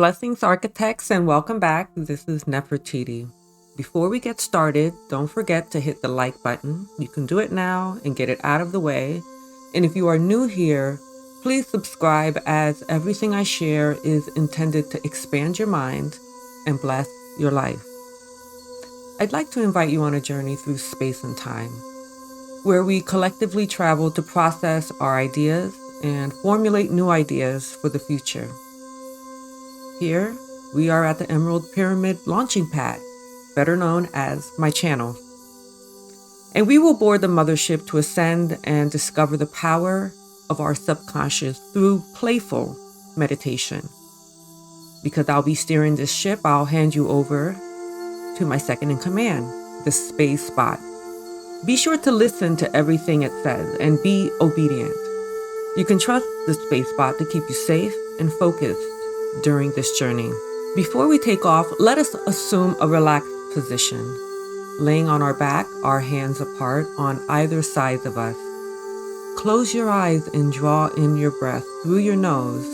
Blessings, architects, and welcome back. This is Nefertiti. Before we get started, don't forget to hit the like button. You can do it now and get it out of the way. And if you are new here, please subscribe, as everything I share is intended to expand your mind and bless your life. I'd like to invite you on a journey through space and time, where we collectively travel to process our ideas and formulate new ideas for the future. Here, we are at the Emerald Pyramid launching pad, better known as my channel. And we will board the Mothership to ascend and discover the power of our subconscious through playful meditation. Because I'll be steering this ship, I'll hand you over to my second in command, the Space Spot. Be sure to listen to everything it says and be obedient. You can trust the Space Spot to keep you safe and focused during this journey. Before we take off, let us assume a relaxed position, laying on our back, our hands apart on either side of us. Close your eyes and draw in your breath through your nose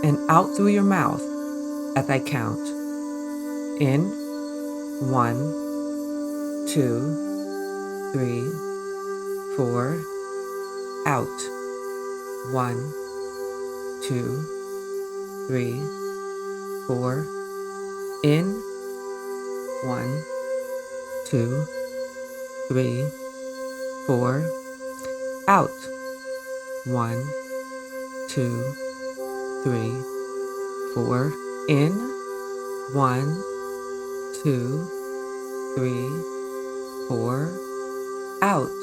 and out through your mouth as I count. In, 1, 2, 3, 4, out. 1, 2, 3, 4, in, 1, 2, 3, 4, out, 1, 2, 3, 4, in, 1, 2, 3, 4, out,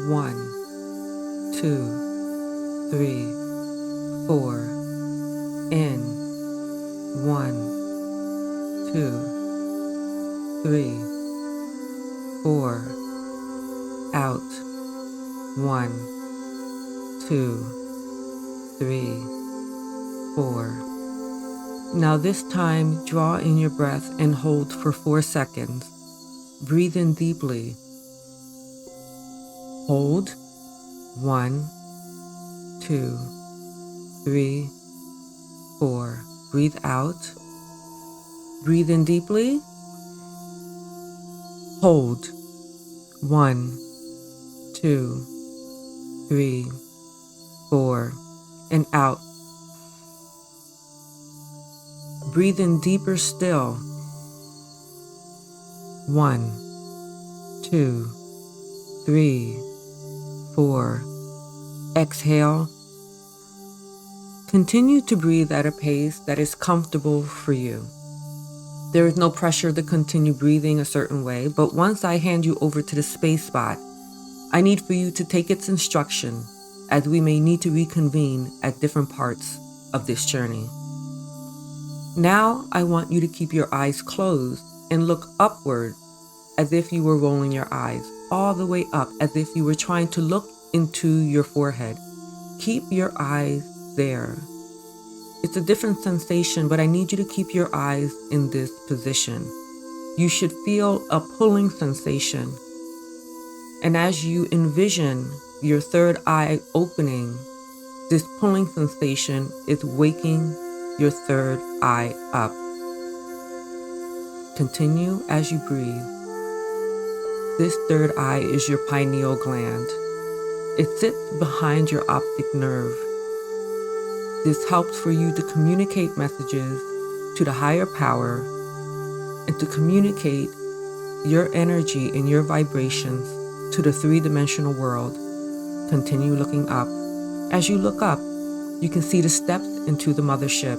1, 2, 3, 4, in, 1, 2, 3, 4, out, 1, 2, 3, 4. Now this time, draw in your breath and hold for 4 seconds. Breathe in deeply. Hold. 1, 2, 3, 4. Breathe out. Breathe in deeply. Hold. 1, 2, 3, 4. And out. Breathe in deeper still. 1, 2, 3, 4. Exhale. Continue to breathe at a pace that is comfortable for you. There is no pressure to continue breathing a certain way, but once I hand you over to the Space Spot, I need for you to take its instruction, as we may need to reconvene at different parts of this journey. Now I want you to keep your eyes closed and look upward as if you were rolling your eyes all the way up, as if you were trying to look into your forehead. Keep your eyes there. It's a different sensation, but I need you to keep your eyes in this position. You should feel a pulling sensation. And as you envision your third eye opening, this pulling sensation is waking your third eye up. Continue as you breathe. This third eye is your pineal gland. It sits behind your optic nerve. This helps for you to communicate messages to the higher power and to communicate your energy and your vibrations to the three-dimensional world. Continue looking up. As you look up, you can see the steps into the Mothership,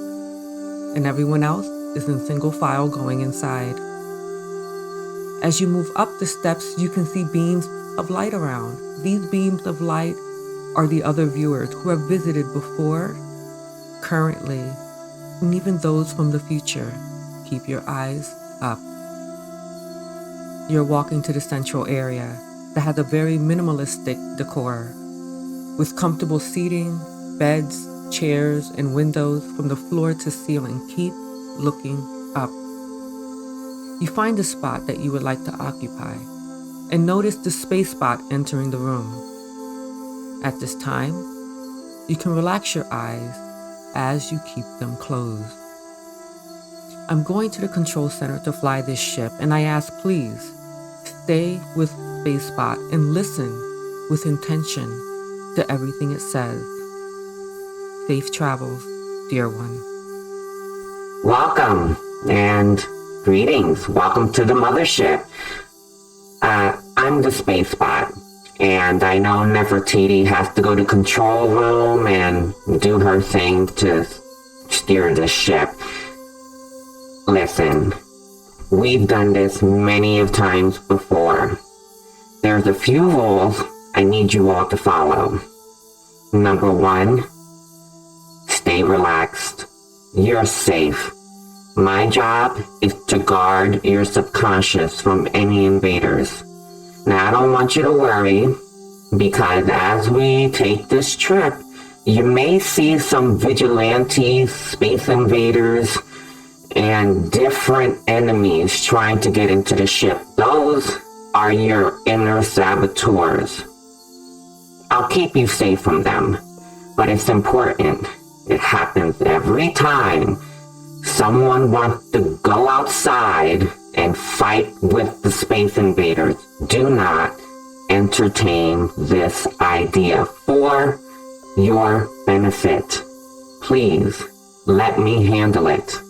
and everyone else is in single file going inside. As you move up the steps, you can see beams of light around. These beams of light are the other viewers who have visited before, currently, and even those from the future. Keep your eyes up. You're walking to the central area that has a very minimalistic decor, with comfortable seating, beds, chairs, and windows from the floor to ceiling. Keep looking up. You find a spot that you would like to occupy, and notice the Space Spot entering the room. At this time, you can relax your eyes as you keep them closed. I'm going to the control center to fly this ship, and I ask, please, stay with Spacebot and listen with intention to everything it says. Safe travels, dear one. Welcome and greetings. Welcome to the Mothership. I'm the Spacebot, and I know Nefertiti has to go to control room and do her thing to steer the ship. Listen, we've done this many of times before. There's a few rules I need you all to follow. Number 1, stay relaxed. You're safe. My job is to guard your subconscious from any invaders. Now, I don't want you to worry, because as we take this trip, you may see some vigilantes, space invaders, and different enemies trying to get into the ship. Those are your inner saboteurs. I'll keep you safe from them, but it's important. It happens every time someone wants to go outside and fight with the space invaders. Do not entertain this idea for your benefit. Please let me handle it.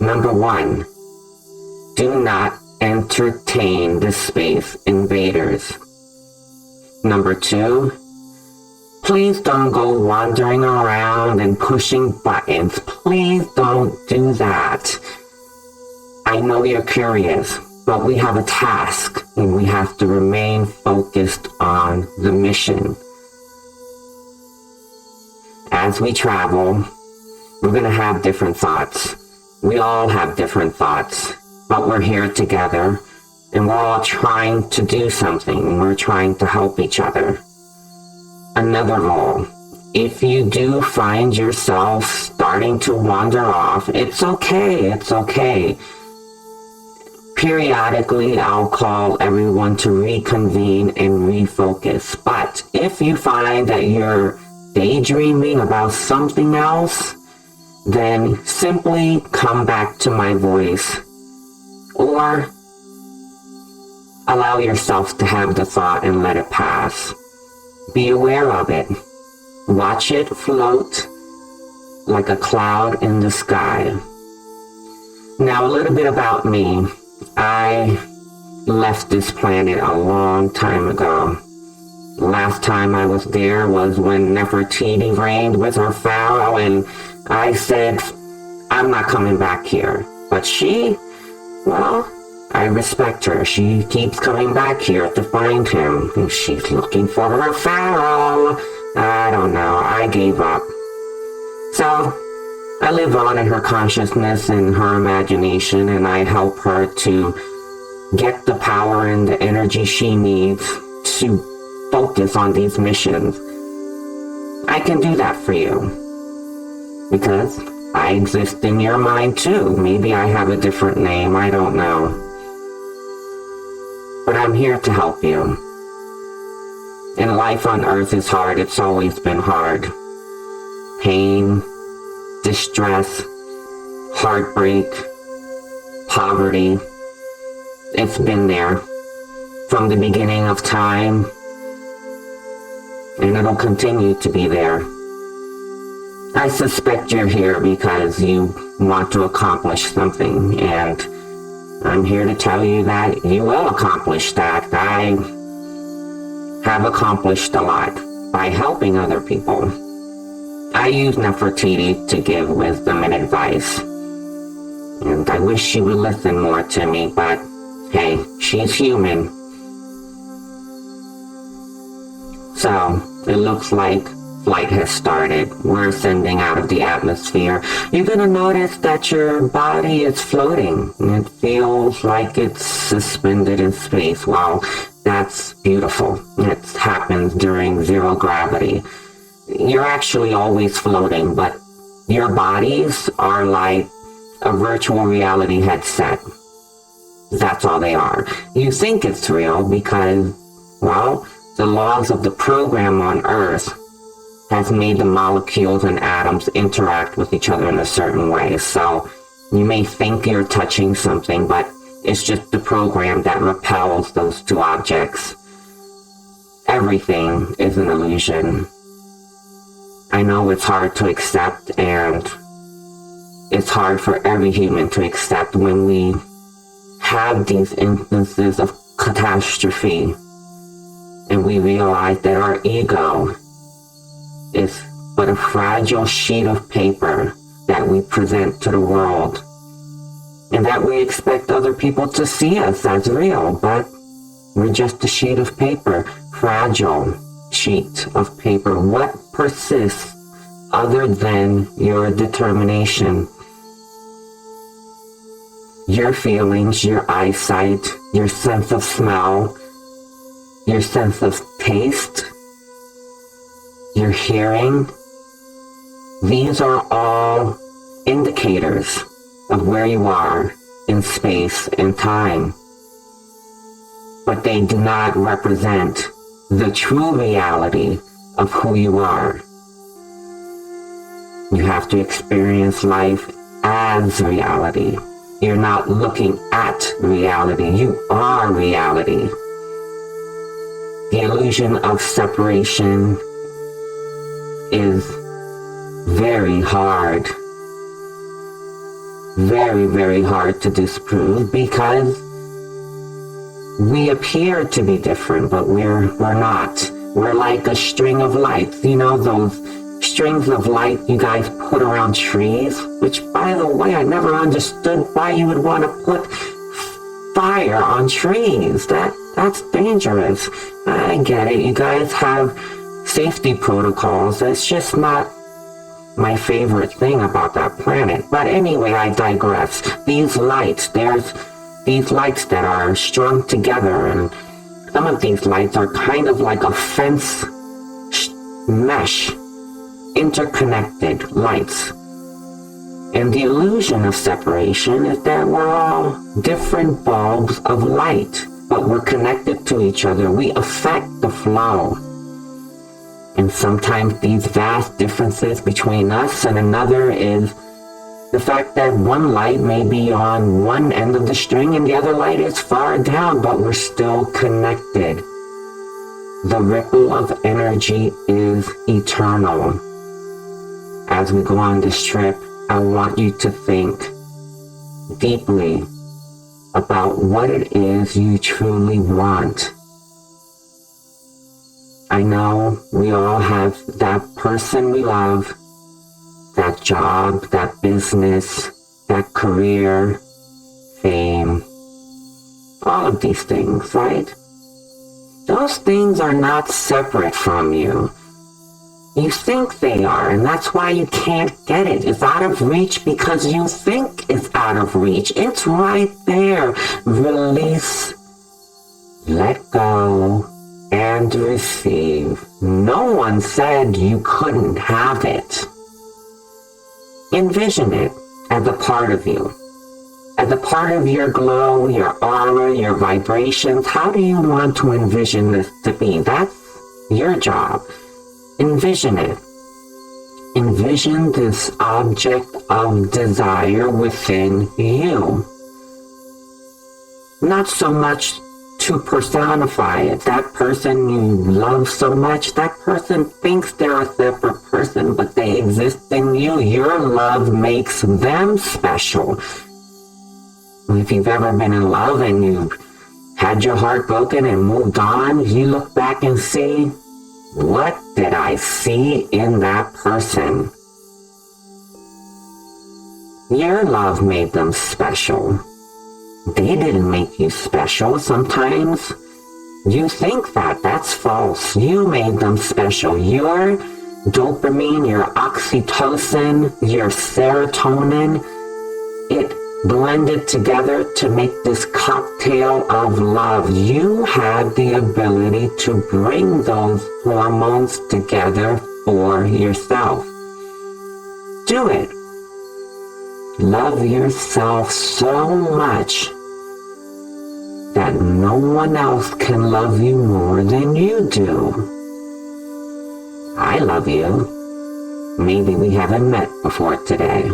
Number 1, do not entertain the space invaders. Number 2, please don't go wandering around and pushing buttons. Please don't do that. I know you're curious, but we have a task and we have to remain focused on the mission. As we travel, we're going to have different thoughts. We all have different thoughts, but we're here together and we're all trying to do something. We're trying to help each other. Another rule, if you do find yourself starting to wander off, it's okay. Periodically, I'll call everyone to reconvene and refocus. But if you find that you're daydreaming about something else, then simply come back to my voice, or allow yourself to have the thought and let it pass. Be aware of it. Watch it float like a cloud in the sky. Now, a little bit about me. I left this planet a long time ago. Last time I was there was when Nefertiti reigned with her pharaoh, and I said, I'm not coming back here. But she, well, I respect her. She keeps coming back here to find him. And she's looking for her pharaoh. I don't know. I gave up. So, I live on in her consciousness and her imagination, and I help her to get the power and the energy she needs to focus on these missions. I can do that for you, because I exist in your mind too. Maybe I have a different name, I don't know. But I'm here to help you. And life on Earth is hard. It's always been hard. Pain, distress, heartbreak, poverty. It's been there from the beginning of time, and it'll continue to be there. I suspect you're here because you want to accomplish something, and I'm here to tell you that you will accomplish that. I have accomplished a lot by helping other people. I use Nefertiti to give wisdom and advice, and I wish she would listen more to me, but hey, she's human. So, it looks like flight has started. We're ascending out of the atmosphere. You're gonna notice that your body is floating. It feels like it's suspended in space. Wow, that's beautiful. It happens during zero gravity. You're actually always floating, but your bodies are like a virtual reality headset. That's all they are. You think it's real because, well, the laws of the program on Earth has made the molecules and atoms interact with each other in a certain way. So You may think you're touching something, but it's just the program that repels those two objects. Everything is an illusion. I know it's hard to accept, and it's hard for every human to accept when we have these instances of catastrophe and we realize that our ego is but a fragile sheet of paper that we present to the world, and that we expect other people to see us as real, but we're just a sheet of paper, fragile sheet of paper. What persists other than your determination, your feelings, your eyesight, your sense of smell, your sense of taste, your hearing? These are all indicators of where you are in space and time, but they do not represent the true reality of who you are. You have to experience life as reality. You're not looking at reality, you are reality. The illusion of separation is very hard, very hard to disprove, because we appear to be different, but we're not. We're like a string of lights. You know those strings of light you guys put around trees? Which, by the way, I never understood why you would want to put fire on trees. That's dangerous. I get it. You guys have safety protocols. It's just not my favorite thing about that planet. But anyway, I digress. These lights, there's these lights that are strung together, and some of these lights are kind of like a fence mesh, interconnected lights. And the illusion of separation is that we're all different bulbs of light, but we're connected to each other. We affect the flow. And sometimes these vast differences between us and another is the fact that one light may be on one end of the string and the other light is far down, but we're still connected. The ripple of energy is eternal. As we go on this trip, I want you to think deeply about what it is you truly want. I know we all have that person we love, that job, that business, that career, fame, all of these things, right? Those things are not separate from you. You think they are, and that's why you can't get it. It's out of reach because you think it's out of reach. It's right there. Release, let go, and receive. No one said you couldn't have it. Envision it as a part of you, as a part of your glow, your aura, your vibrations. How do you want to envision this to be? That's your job. Envision it. Envision this object of desire within you. Not so much to personify it. That person you love so much, that person thinks they're a separate person, but they exist in you. Your love makes them special. If you've ever been in love and you've had your heart broken and moved on, you look back and see, what did I see in that person? Your love made them special. They didn't make you special. Sometimes you think that. That's false. You made them special. Your dopamine, your oxytocin, your serotonin, it blended together to make this cocktail of love. You have the ability to bring those hormones together for yourself. Do it. Love yourself so much that no one else can love you more than you do. I love you. Maybe we haven't met before today,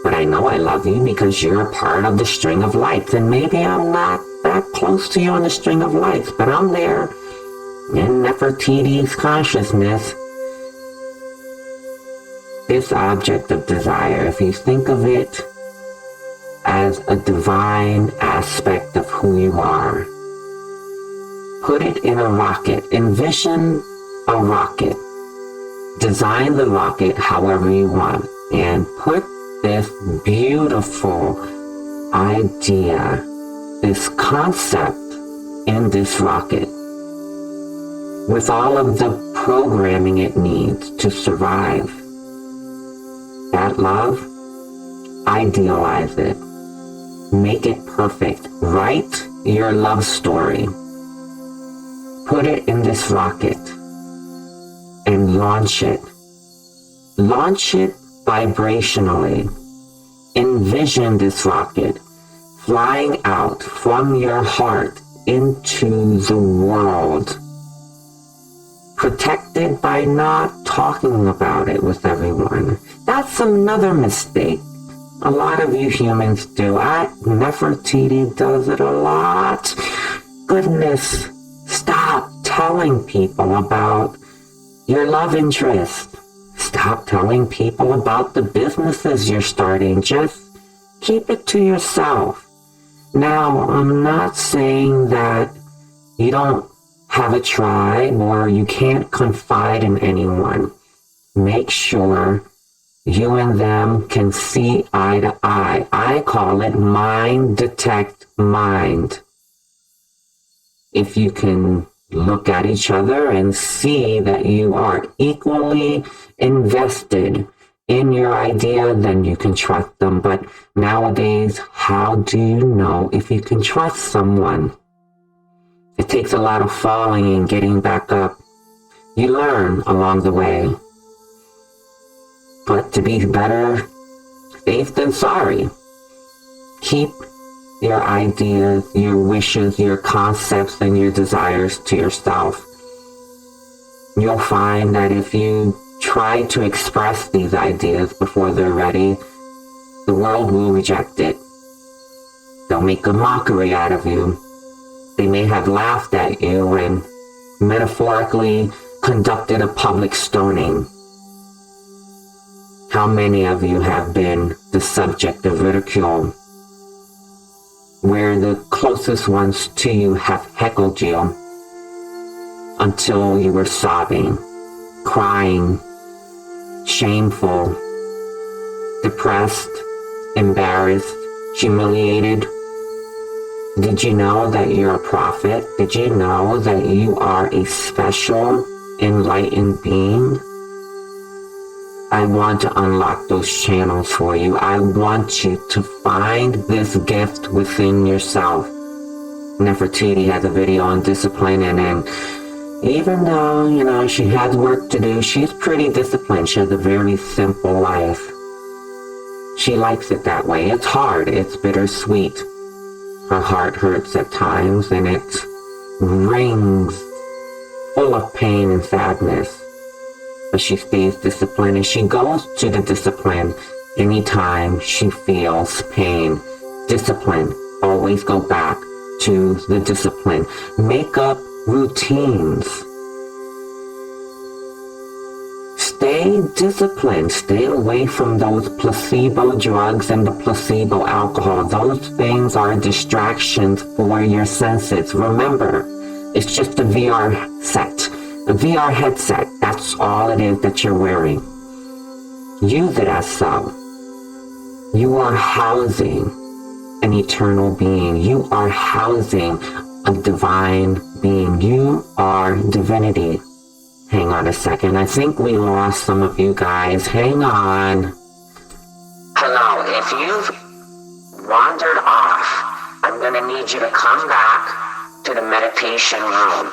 but I I know I love you because you're a part of the string of lights. And maybe I'm not that close to you in the string of lights, but I'm there in Nefertiti's consciousness. This object of desire, if you think of it as a divine aspect of who you are, put it in a rocket. Envision a rocket. Design the rocket however you want, and put this beautiful idea, this concept in this rocket with all of the programming it needs to survive. That love, idealize it. Make it perfect. Write your love story. Put it in this rocket and launch it. Launch it vibrationally. Envision this rocket flying out from your heart into the world. Protected by not talking about it with everyone. That's another mistake a lot of you humans do. Nefertiti does it a lot. Goodness, stop telling people about your love interest. Stop telling people about the businesses you're starting. Just keep it to yourself. Now, I'm not saying that you don't have a tribe or you can't confide in anyone. Make sure you and them can see eye to eye. I call it mind detect mind. If you can look at each other and see that you are equally invested in your idea, then you can trust them. But nowadays, how do you know if you can trust someone? It takes a lot of falling and getting back up. You learn along the way. But to be better safe than sorry. Keep your ideas, your wishes, your concepts, and your desires to yourself. You'll find that if you try to express these ideas before they're ready, the world will reject it. They'll make a mockery out of you. They may have laughed at you and metaphorically conducted a public stoning. How many of you have been the subject of ridicule, where the closest ones to you have heckled you until you were sobbing, crying, shameful, depressed, embarrassed, humiliated? Did you know that you're a prophet? Did you know that you are a special, enlightened being? I want to unlock those channels for you. I want you to find this gift within yourself. Nefertiti has a video on discipline, and even though, she has work to do, she's pretty disciplined. She has a very simple life. She likes it that way. It's hard. It's bittersweet. Her heart hurts at times, and it rings full of pain and sadness. But she stays disciplined, and she goes to the discipline anytime she feels pain. Discipline. Always go back to the discipline. Make up routines. Stay disciplined. Stay away from those placebo drugs and the placebo alcohol. Those things are distractions for your senses. Remember, it's just a VR set. A VR headset, that's all it is that you're wearing. Use it as so. You are housing an eternal being. You are housing a divine being. You are divinity. Hang on a second. I think we lost some of you guys. Hang on. Hello, if you've wandered off, I'm going to need you to come back to the meditation room.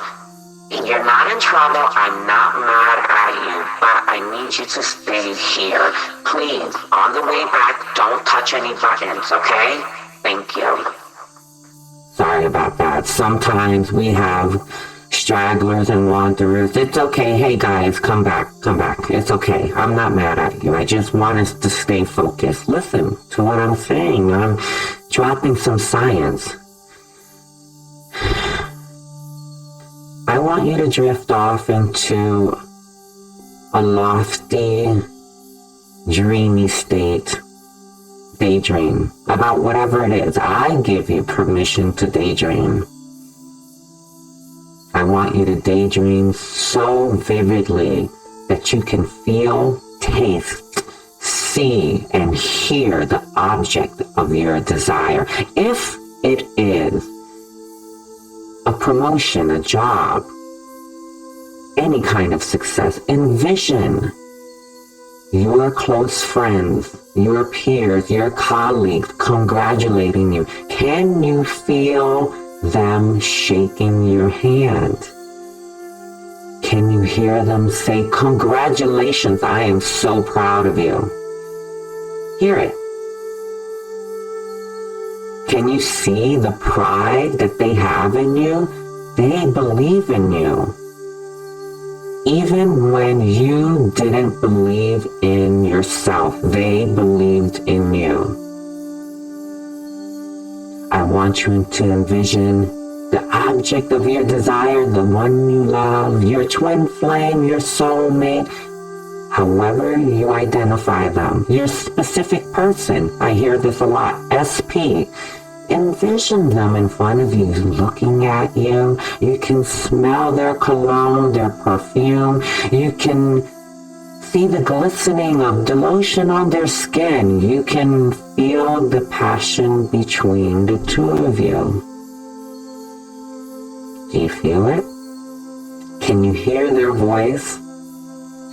You're not in trouble. I'm not mad at you, but I need you to stay here. Please, on the way back, don't touch any buttons, okay? Thank you. Sorry about that. Sometimes we have stragglers and wanderers. It's okay. Hey guys, come back. It's okay. I'm not mad at you. I just want us to stay focused. Listen to what I'm saying. I'm dropping some science. I want you to drift off into a lofty, dreamy state. Daydream about whatever it is. I give you permission to daydream. I want you to daydream so vividly that you can feel, taste, see, and hear the object of your desire. If it is a promotion, a job, any kind of success, envision your close friends, your peers, your colleagues congratulating you. Can you feel them shaking your hand? Can you hear them say, "Congratulations, I am so proud of you"? Hear it. Can you see the pride that they have in you? They believe in you. Even when you didn't believe in yourself, they believed in you. I want you to envision the object of your desire, the one you love, your twin flame, your soulmate, however you identify them, your specific person. I hear this a lot, SP. Envision them in front of you, looking at you. You can smell their cologne, their perfume. You can see the glistening of the lotion on their skin. You can feel the passion between the two of you. Do you feel it? Can you hear their voice?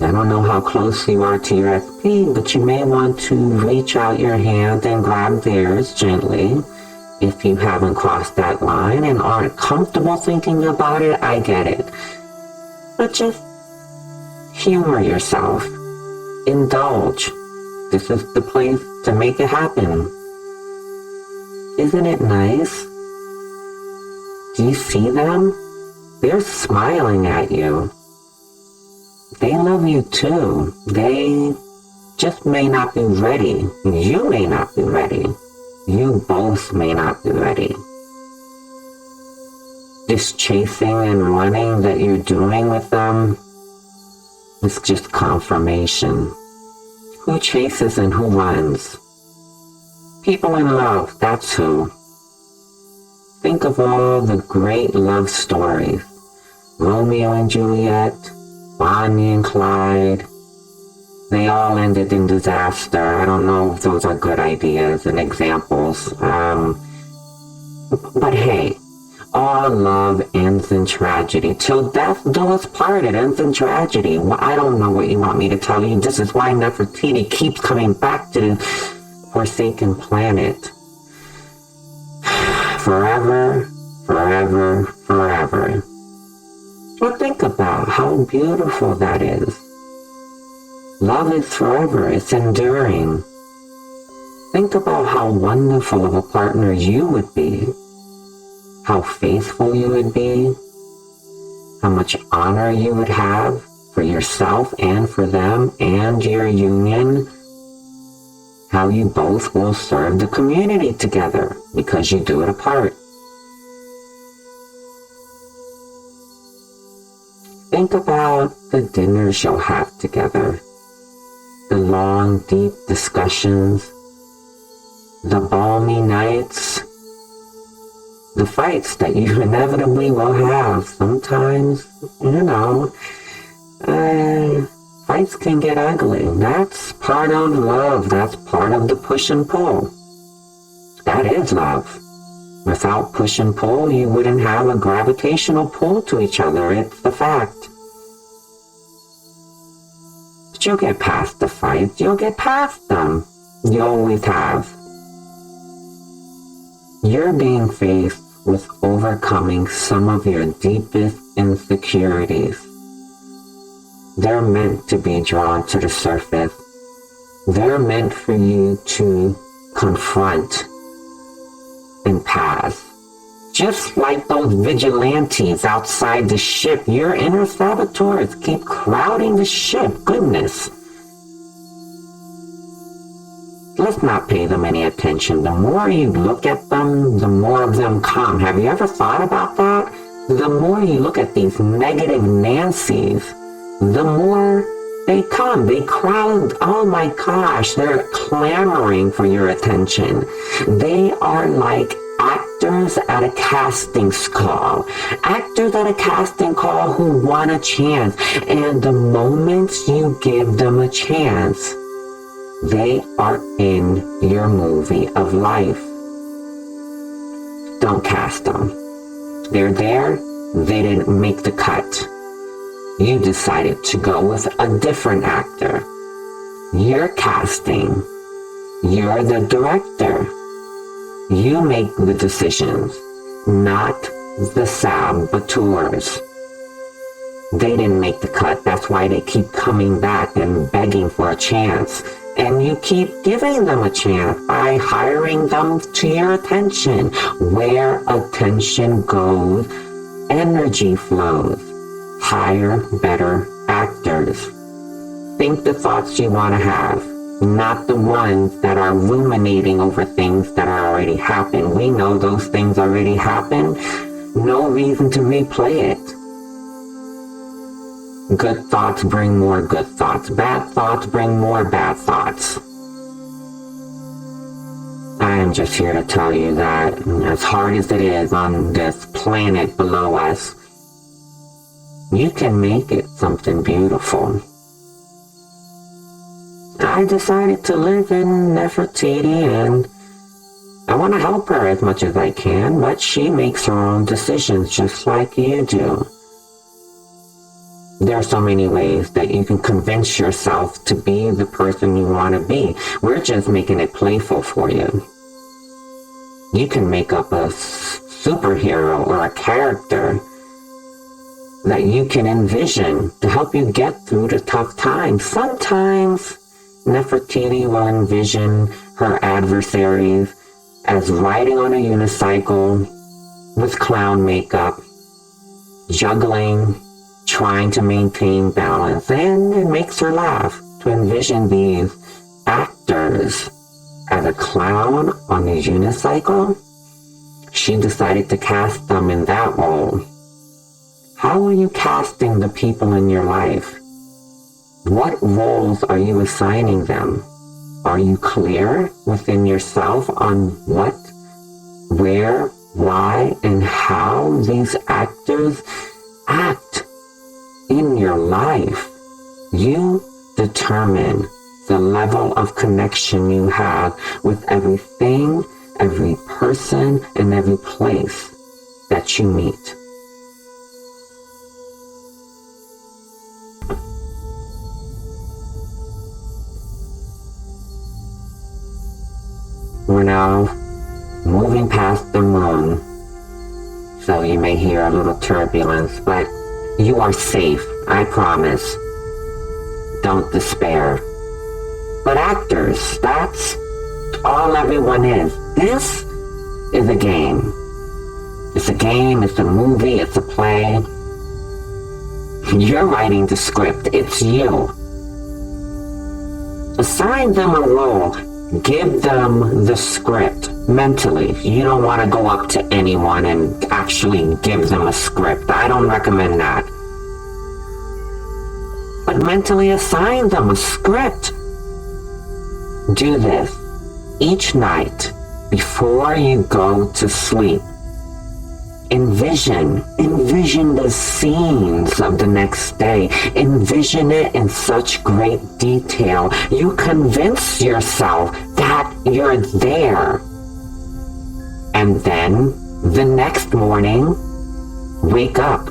I don't know how close you are to your SP, but you may want to reach out your hand and grab theirs gently. If you haven't crossed that line and aren't comfortable thinking about it, I get it. But just humor yourself. Indulge. This is the place to make it happen. Isn't it nice? Do you see them? They're smiling at you. They love you too. They just may not be ready. You may not be ready. You both may not be ready. This chasing and running that you're doing with them is just confirmation. Who chases and who runs? People in love, that's who. Think of all the great love stories. Romeo and Juliet, Bonnie and Clyde. They all ended in disaster. I don't know if those are good ideas and examples. But hey, all love ends in tragedy. Till death do us part, it ends in tragedy. Well, I don't know what you want me to tell you. This is why Nefertiti keeps coming back to the Forsaken Planet. Forever, forever, forever. Well, think about how beautiful that is. Love is forever, it's enduring. Think about how wonderful of a partner you would be, how faithful you would be, how much honor you would have for yourself and for them and your union, how you both will serve the community together because you do it apart. Think about the dinners you'll have together. The long, deep discussions, the balmy nights, the fights that you inevitably will have. Sometimes, fights can get ugly. That's part of love. That's part of the push and pull. That is love. Without push and pull, you wouldn't have a gravitational pull to each other. It's the fact. But you'll get past the fights. You'll get past them. You always have. You're being faced with overcoming some of your deepest insecurities. They're meant to be drawn to the surface. They're meant for you to confront and pass. Just like those vigilantes outside the ship, your inner saboteurs keep crowding the ship. Goodness. Let's not pay them any attention. The more you look at them, the more of them come. Have you ever thought about that? The more you look at these negative Nancys, the more they come. They crowd. Oh my gosh, they're clamoring for your attention. They are like actors at a casting call. Actors at a casting call who want a chance. And the moment you give them a chance, they are in your movie of life. Don't cast them. They're there. They didn't make the cut. You decided to go with a different actor. You're casting. You're the director. You make the decisions, not the saboteurs. They didn't make the cut. That's why they keep coming back and begging for a chance. And you keep giving them a chance by hiring them to your attention. Where attention goes, energy flows. Hire better actors. Think the thoughts you want to have, not the ones that are ruminating over things that are already happened. We know those things already happened. No reason to replay it. Good thoughts bring more good thoughts. Bad thoughts bring more bad thoughts. I am just here to tell you that as hard as it is on this planet below us, you can make it something beautiful. I decided to live in Nefertiti and I want to help her as much as I can, but she makes her own decisions just like you do. There are so many ways that you can convince yourself to be the person you want to be. We're just making it playful for you. You can make up a superhero or a character that you can envision to help you get through the tough times. Sometimes Nefertiti will envision her adversaries as riding on a unicycle with clown makeup, juggling, trying to maintain balance, and it makes her laugh to envision these actors as a clown on a unicycle. She decided to cast them in that role. How are you casting the people in your life? What roles are you assigning them? Are you clear within yourself on what, where, why, and how these actors act in your life? You determine the level of connection you have with everything, every person, and every place that you meet. We're now moving past the moon, so you may hear a little turbulence, but you are safe, I promise. Don't despair. But actors, that's all everyone is. This is a game. It's a game, it's a movie, it's a play. You're writing the script, it's you. Assign them a role. Give them the script mentally. You don't want to go up to anyone and actually give them a script. I don't recommend that. But mentally assign them a script. Do this each night before you go to sleep. Envision the scenes of the next day. Envision it in such great detail. You convince yourself that you're there. And then the next morning, wake up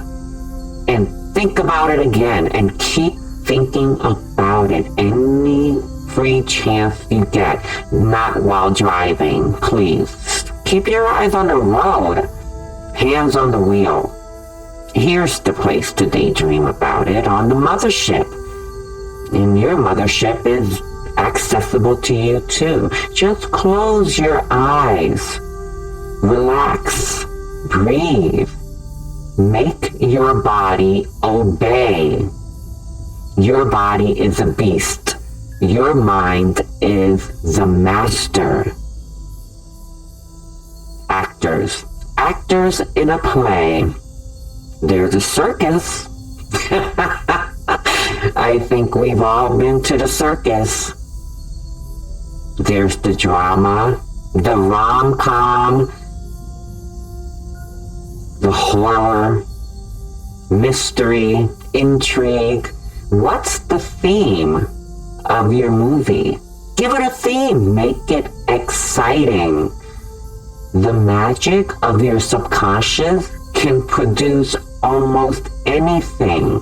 and think about it again and keep thinking about it any free chance you get. Not while driving, please. Keep your eyes on the road. Hands on the wheel. Here's the place to daydream about it, on the Mothership. And your Mothership is accessible to you too. Just close your eyes. Relax. Breathe. Make your body obey. Your body is a beast. Your mind is the master. Actors in a play. There's a circus. I think we've all been to the circus. There's the drama, the rom-com, the horror, mystery, intrigue. What's the theme of your movie? Give it a theme. Make it exciting. The magic of your subconscious can produce almost anything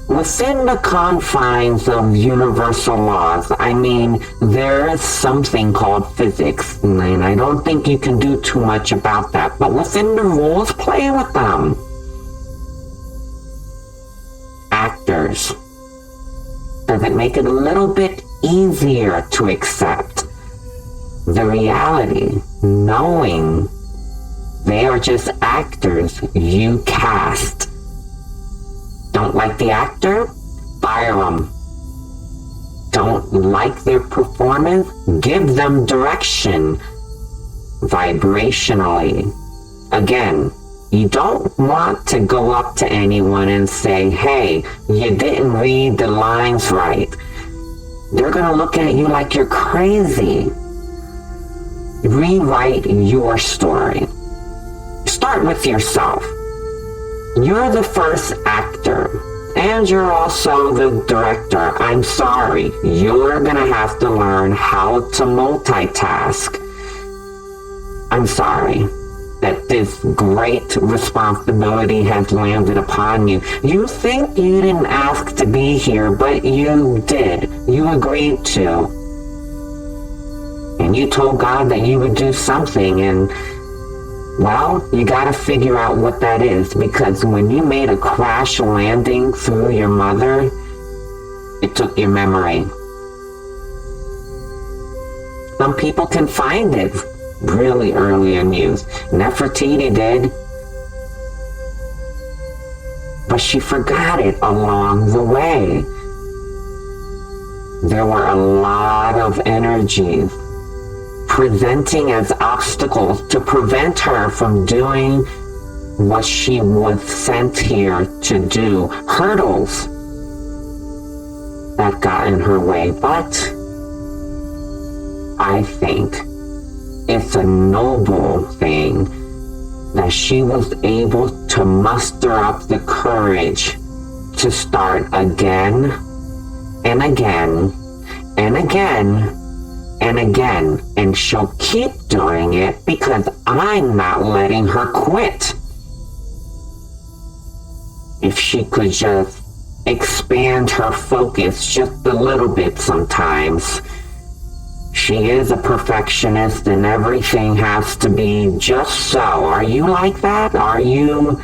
within the confines of universal laws. I mean, there is something called physics, and I don't think you can do too much about that. But within the rules, play with them. Actors. Does it make it a little bit easier to accept the reality, knowing they are just actors you cast? Don't like the actor? Fire them. Don't like their performance? Give them direction vibrationally. Again, you don't want to go up to anyone and say, hey, you didn't read the lines right. They're going to look at you like you're crazy. Rewrite your story. Start with yourself. You're the first actor, and you're also the director. I'm sorry, you're gonna have to learn how to multitask. I'm sorry that this great responsibility has landed upon you. You think you didn't ask to be here, but you did. You agreed to. And you told God that you would do something, and well, you gotta figure out what that is, because when you made a crash landing through your mother, it took your memory. Some people can find it really early in youth. Nefertiti did. But she forgot it along the way. There were a lot of energies presenting as obstacles to prevent her from doing what she was sent here to do. Hurdles that got in her way. But I think it's a noble thing that she was able to muster up the courage to start again and again and again and again, and she'll keep doing it because I'm not letting her quit. If she could just expand her focus just a little bit sometimes. She is a perfectionist and everything has to be just so. Are you like that? Are you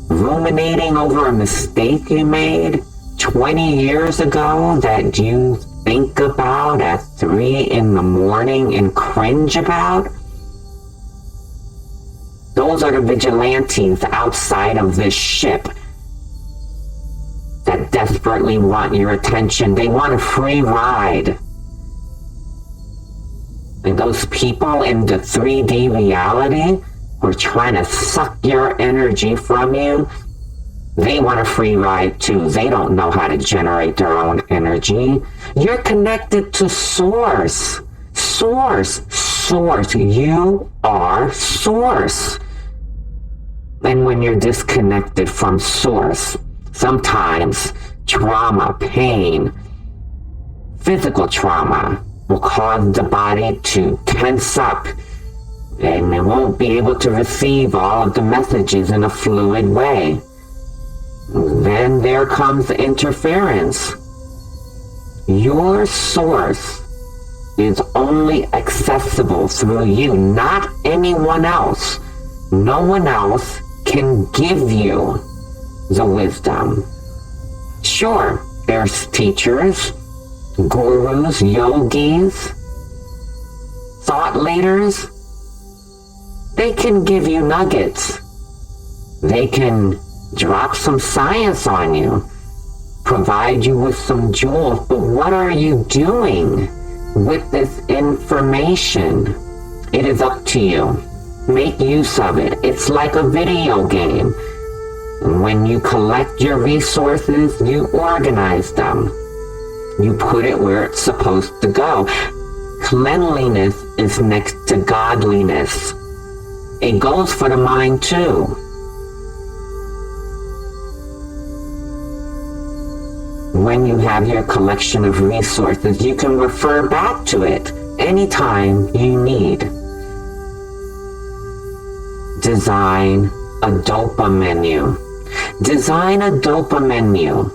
ruminating over a mistake you made 20 years ago that you think about at 3 in the morning and cringe about? Those are the vigilantes outside of this ship that desperately want your attention. They want a free ride. And those people in the 3D reality who are trying to suck your energy from you, they want a free ride too. They don't know how to generate their own energy. You're connected to Source. Source. You are Source. And when you're disconnected from Source, sometimes trauma, pain, physical trauma will cause the body to tense up and it won't be able to receive all of the messages in a fluid way. Then there comes interference. Your source is only accessible through you, not anyone else. No one else can give you the wisdom. Sure, there's teachers, gurus, yogis, thought leaders. They can give you nuggets, They can drop some science on you, provide you with some jewels, but what are you doing with this information? It is up to you. Make use of it. It's like a video game. When you collect your resources, you organize them. You put it where it's supposed to go. Cleanliness is next to godliness. It goes for the mind too. When you have your collection of resources, you can refer back to it anytime you need. Design a DOPAmenu. Design a DOPAmenu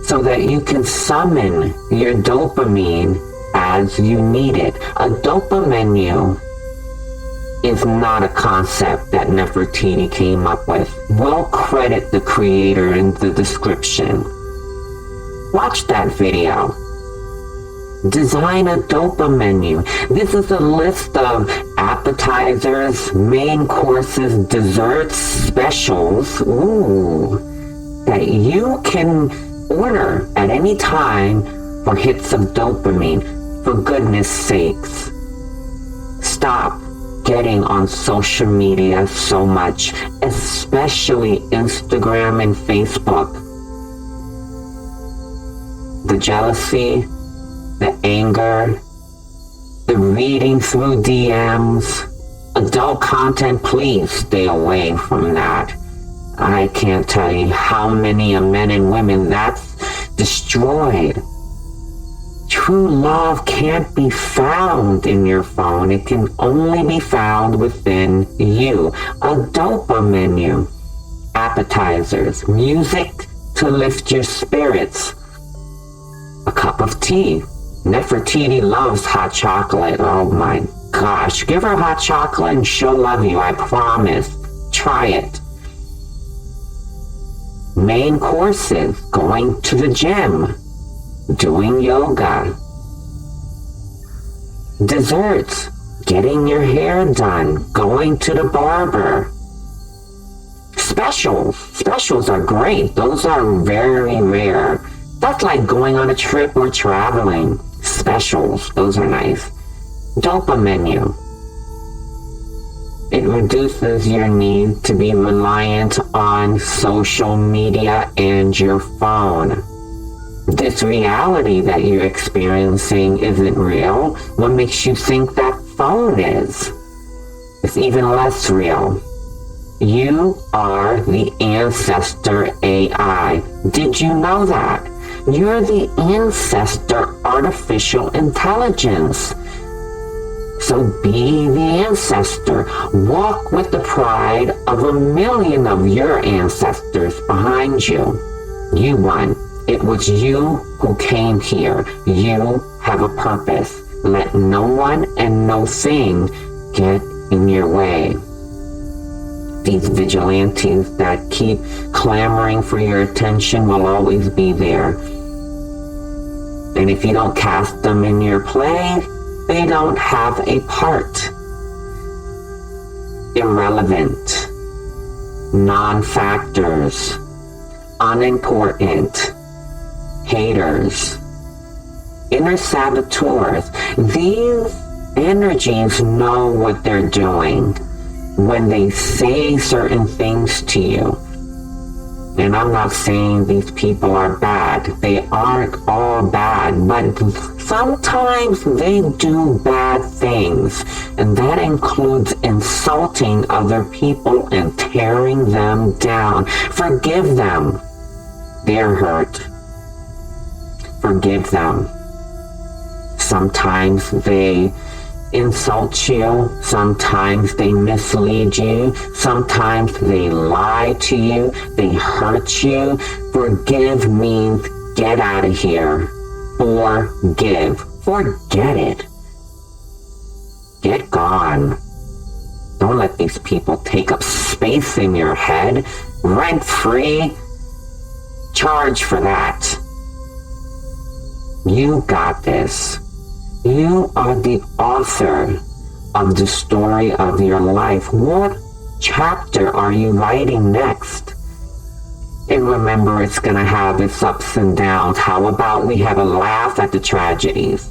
so that you can summon your dopamine as you need it. A DOPAmenu is not a concept that Nefertiti came up with. We'll credit the creator in the description. Watch that video. Design a DOPAmenu. This is a list of appetizers, main courses, desserts, specials, that you can order at any time for hits of dopamine. For goodness sakes, stop getting on social media so much, especially Instagram and Facebook. The jealousy, the anger, the reading through DMs, adult content, please stay away from that. I can't tell you how many men and women that's destroyed. True love can't be found in your phone. It can only be found within you. A DOPAmenu. Appetizers, music to lift your spirits. A cup of tea. Nefertiti loves hot chocolate. Oh my gosh. Give her hot chocolate and she'll love you, I promise. Try it. Main courses, going to the gym, doing yoga. Desserts, getting your hair done, going to the barber. Specials are great. Those are very rare. That's like going on a trip or traveling. Specials, those are nice. DOPAmenu. It reduces your need to be reliant on social media and your phone. This reality that you're experiencing isn't real. What makes you think that phone is? It's even less real. You are the ancestor AI. Did you know that? You're the ancestor artificial intelligence. So be the ancestor. Walk with the pride of 1,000,000 of your ancestors behind you. You won. It was you who came here. You have a purpose. Let no one and no thing get in your way. These vigilantes that keep clamoring for your attention will always be there. And if you don't cast them in your play, they don't have a part. Irrelevant, non-factors, unimportant, haters, inner saboteurs. These energies know what they're doing when they say certain things to you. And I'm not saying these people are bad. They aren't all bad, but sometimes they do bad things. And that includes insulting other people and tearing them down. Forgive them. They're hurt. Forgive them. Sometimes they insult you, sometimes they mislead you, sometimes they lie to you, they hurt you. Forgive means get out of here. Forgive. Forget it. Get gone. Don't let these people take up space in your head. Rent free. Charge for that. You got this. You are the author of the story of your life. What chapter are you writing next? And remember, it's going to have its ups and downs. How about we have a laugh at the tragedies?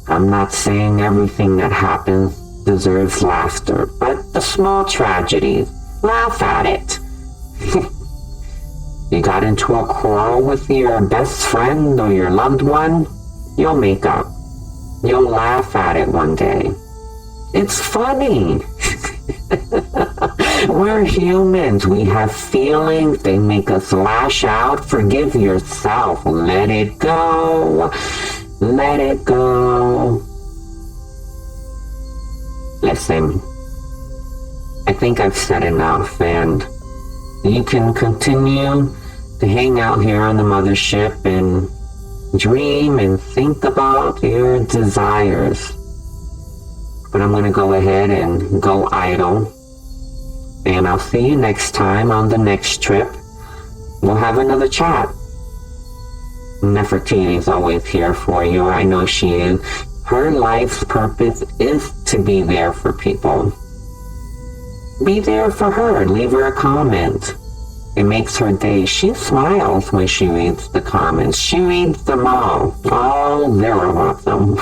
I'm not saying everything that happens deserves laughter, but the small tragedies, laugh at it. You got into a quarrel with your best friend or your loved one? You'll make up. You'll laugh at it one day. It's funny. We're humans. We have feelings. They make us lash out. Forgive yourself. Let it go. Let it go. Listen, I think I've said enough, and you can continue to hang out here on the Mothership and dream and think about your desires. But I'm going to go ahead and go idle. And I'll see you next time on the next trip. We'll have another chat. Nefertiti is always here for you. I know she is. Her life's purpose is to be there for people. Be there for her. Leave her a comment. It makes her day. She smiles when she reads the comments. She reads them all. All 0 of them.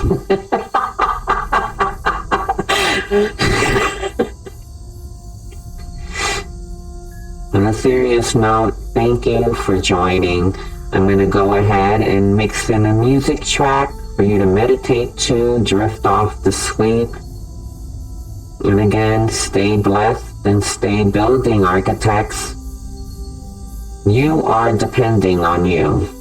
On a serious note, thank you for joining. I'm going to go ahead and mix in a music track for you to meditate to, drift off to sleep. And again, stay blessed and stay building, architects. You are depending on you.